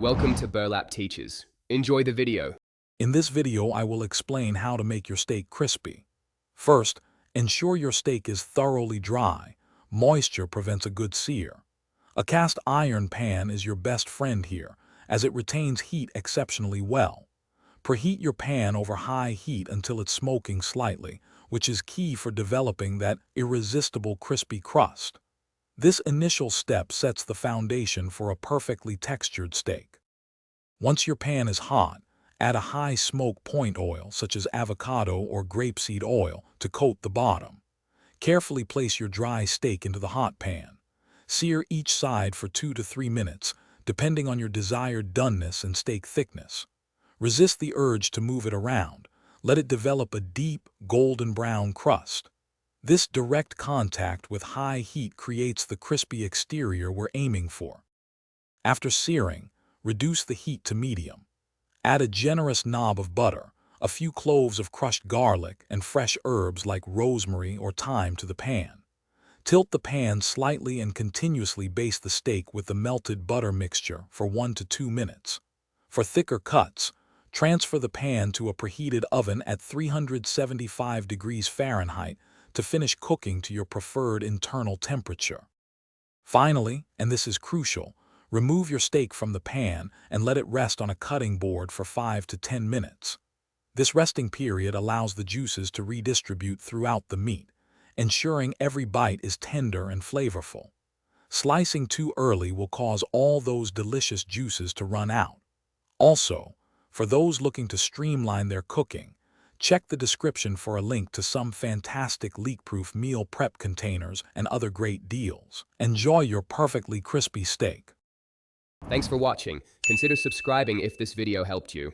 Welcome to Burlap Teachers. Enjoy the video. In this video, I will explain how to make your steak crispy. First, ensure your steak is thoroughly dry. Moisture prevents a good sear. A cast iron pan is your best friend here, as it retains heat exceptionally well. Preheat your pan over high heat until it's smoking slightly, which is key for developing that irresistible crispy crust. This initial step sets the foundation for a perfectly textured steak. Once your pan is hot, add a high smoke point oil such as avocado or grapeseed oil to coat the bottom. Carefully place your dry steak into the hot pan. Sear each side for 2 to 3 minutes, depending on your desired doneness and steak thickness. Resist the urge to move it around. Let it develop a deep, golden brown crust. This direct contact with high heat creates the crispy exterior we're aiming for. After searing, reduce the heat to medium. Add a generous knob of butter, a few cloves of crushed garlic, and fresh herbs like rosemary or thyme to the pan. Tilt the pan slightly and continuously baste the steak with the melted butter mixture for 1 to 2 minutes. For thicker cuts, transfer the pan to a preheated oven at 375 degrees Fahrenheit to finish cooking to your preferred internal temperature. Finally, and this is crucial, remove your steak from the pan and let it rest on a cutting board for 5 to 10 minutes. This resting period allows the juices to redistribute throughout the meat, ensuring every bite is tender and flavorful. Slicing too early will cause all those delicious juices to run out. Also, for those looking to streamline their cooking, check the description for a link to some fantastic leak-proof meal prep containers and other great deals. Enjoy your perfectly crispy steak. Thanks for watching. Consider subscribing if this video helped you.